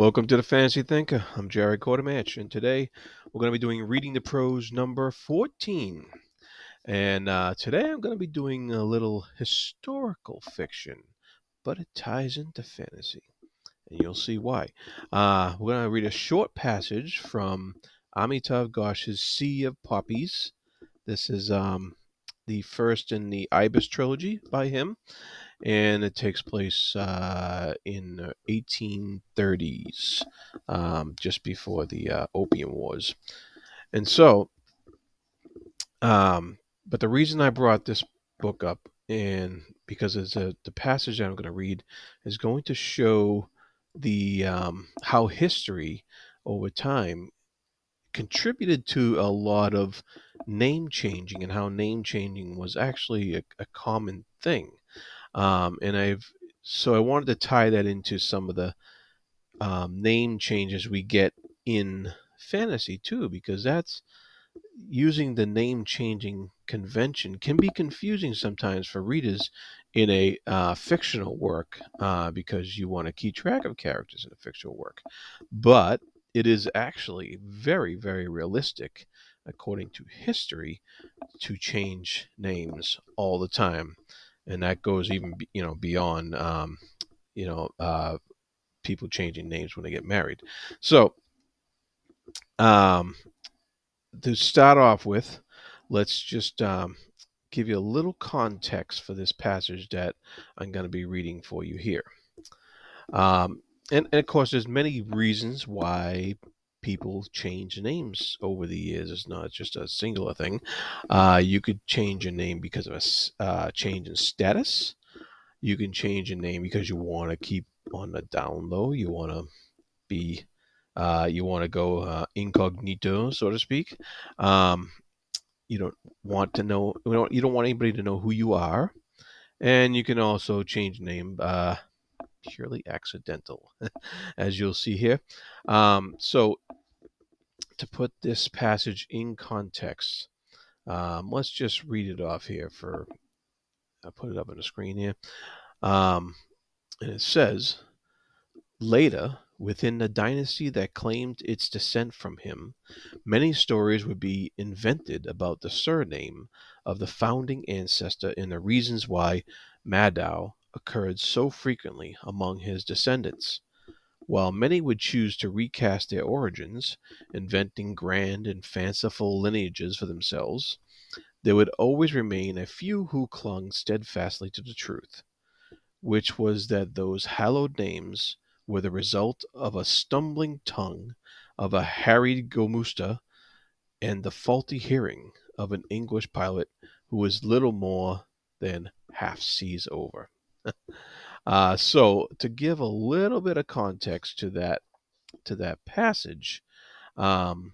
Welcome to the Fantasy Thinker. I'm Jared Quartermatch, and today we're going to be doing Reading the Prose number 14. And today I'm going to be doing a little historical fiction, but it ties into fantasy, and you'll see why. We're going to read a short passage from Amitav Ghosh's Sea of Poppies. This is the first in the Ibis trilogy by him, and it takes place in the 1830s, just before the Opium Wars. And so, but the reason I brought this book up, and because the passage that I'm going to read is going to show the how history over time contributed to a lot of name changing, and how name changing was actually a common thing. And I wanted to tie that into some of the name changes we get in fantasy too, because that's using the name changing convention can be confusing sometimes for readers in a fictional work, because you want to keep track of characters in a fictional work. But it is actually very, very realistic, according to history, to change names all the time, and that goes even beyond you know uh, people changing names when they get married. So um, to start off with, let's just give you a little context for this passage that I'm going to be reading for you here. Um, and of course, there's many reasons why people change names over the years. It's not just a singular thing. You could change your name because of a change in status. You can change your name because you want to keep on the down low. You want to be, you want to go incognito, so to speak. Um, you don't want to know. You don't want anybody to know who you are. And you can also change name purely accidental, as you'll see here. So to put this passage in context, let's just read it off here. I'll put it up on the screen here. And it says, later, within the dynasty that claimed its descent from him, many stories would be invented about the surname of the founding ancestor and the reasons why Madao occurred so frequently among his descendants. While many would choose to recast their origins, inventing grand and fanciful lineages for themselves, there would always remain a few who clung steadfastly to the truth, which was that those hallowed names were the result of a stumbling tongue, of a harried Gomusta, and the faulty hearing of an English pilot who was little more than half seas over. So to give a little bit of context to that passage, um,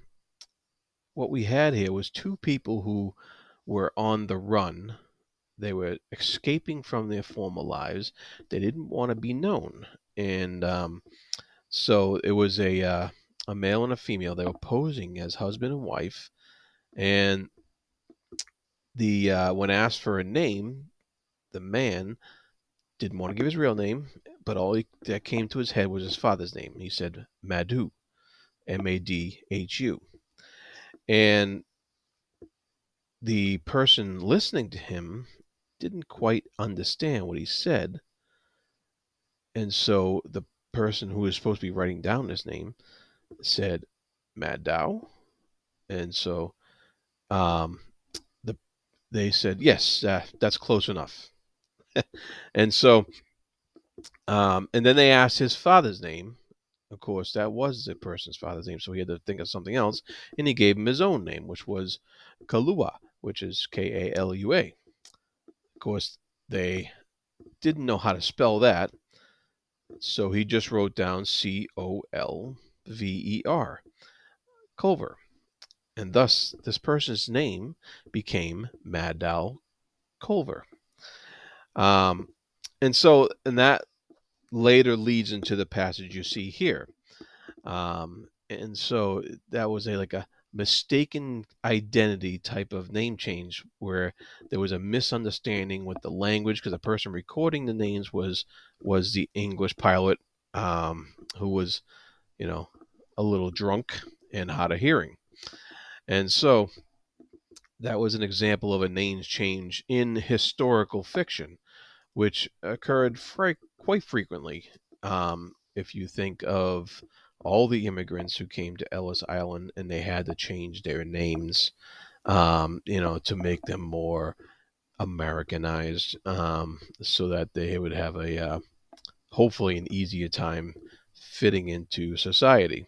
what we had here was two people who were on the run. They were escaping from their former lives. They didn't want to be known, and so it was a male and a female. They were posing as husband and wife, and the when asked for a name, the man didn't want to give his real name, but that came to his head was his father's name. He said Madhu, Madhu, and the person listening to him didn't quite understand what he said, and so the person who was supposed to be writing down his name said Maddow, and so um, the they said yes, that's close enough, and so and then they asked his father's name. Of course, that was the person's father's name, so he had to think of something else, and he gave him his own name, which was Kalua, which is Kalua. Of course, they didn't know how to spell that, so he just wrote down Colver, Culver, and thus this person's name became Madal Culver. Um, and that later leads into the passage you see here. And so that was like a mistaken identity type of name change, where there was a misunderstanding with the language, because the person recording the names was the English pilot, who was you know, a little drunk and hard of hearing. And so that was an example of a name change in historical fiction, which occurred quite frequently. If you think of all the immigrants who came to Ellis Island and they had to change their names, to make them more Americanized, so that they would have hopefully an easier time fitting into society.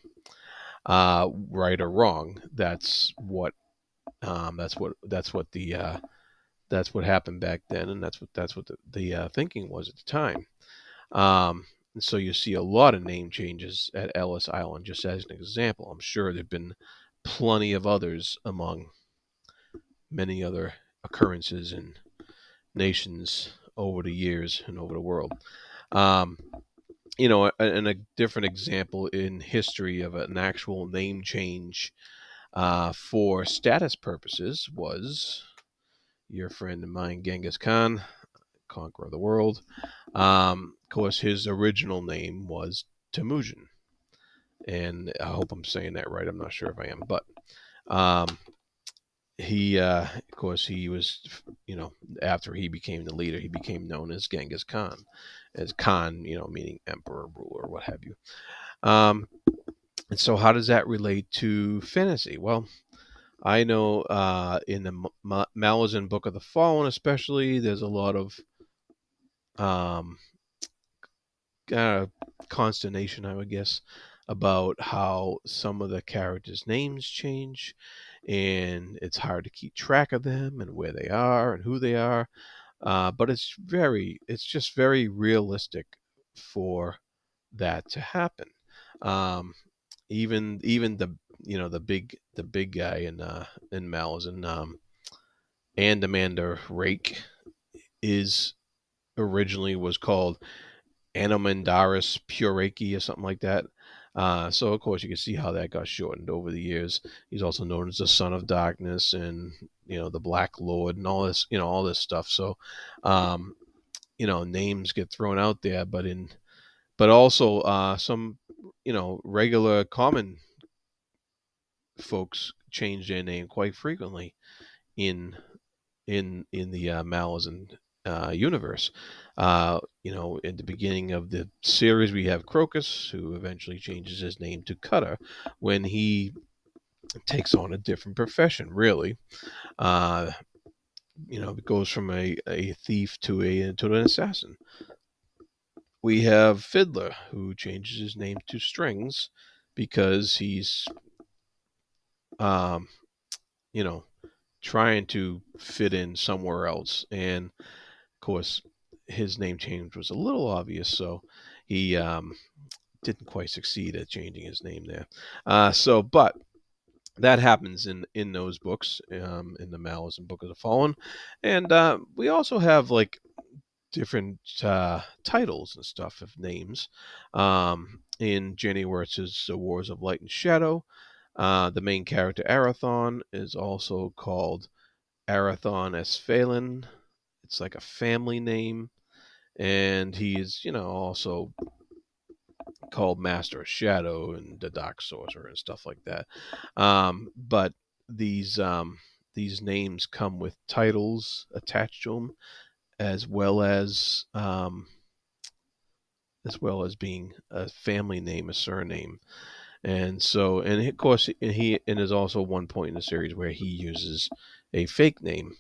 Right or wrong, that's what happened back then, and that's what the thinking was at the time. And so you see a lot of name changes at Ellis Island, just as an example. I'm sure there've been plenty of others among many other occurrences in nations over the years and over the world. Um, and a different example in history of an actual name change for status purposes was your friend of mine, Genghis Khan, conqueror of the world. Of course, his original name was Temujin, and I hope I'm saying that right. I'm not sure if I am, but um, of course, he was, after he became the leader, he became known as Genghis Khan, as Khan, meaning emperor, ruler, what have you. Um, and so, how does that relate to fantasy? Well, I know in the Malazan Book of the Fallen, especially, there's a lot of um, consternation, I would guess, about how some of the characters' names change, and it's hard to keep track of them and where they are and who they are. But it's just very realistic for that to happen. Um, even the big guy in Malazan, Andamander Rake, is originally was called Anomendaris Puraki or something like that. So of course you can see how that got shortened over the years. He's also known as the Son of Darkness and the Black Lord and all this stuff. So um, names get thrown out there, but also some regular common folks change their name quite frequently in in the Malazan universe. In the beginning of the series, we have Crocus, who eventually changes his name to Cutter when he takes on a different profession. Really, uh, it goes from a thief to an assassin. We have Fiddler, who changes his name to Strings because he's um, you know trying to fit in somewhere else. And of course, his name change was a little obvious, so he didn't quite succeed at changing his name there. But that happens in those books, in the Malice and Book of the Fallen, and we also have like different titles and stuff of names. In Jenny, where it says the Wars of Light and Shadow, the main character Arathon is also called Arathon Esphalin. It's like a family name, and he's also called Master of Shadow and the Dark Sorcerer and stuff like that. But these um, these names come with titles attached to them, as well as being a family name, a surname. And so, and of course, there's also one point in the series where he uses a fake name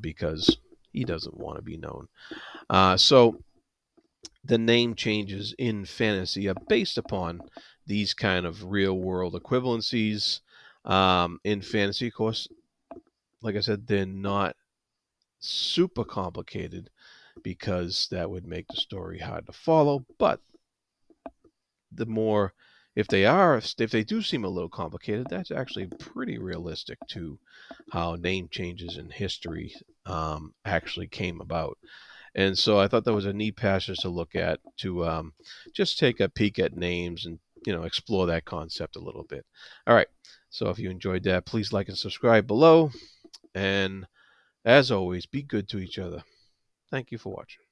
because he doesn't want to be known. So the name changes in fantasy are based upon these kind of real world equivalencies. In fantasy, of course, like I said, they're not super complicated because that would make the story hard to follow. But the more, if they do seem a little complicated, that's actually pretty realistic to how name changes in history actually came about. And so I thought that was a neat passage to look at, to just take a peek at names and explore that concept a little bit. All right. So if you enjoyed that, please like and subscribe below. And as always, be good to each other. Thank you for watching.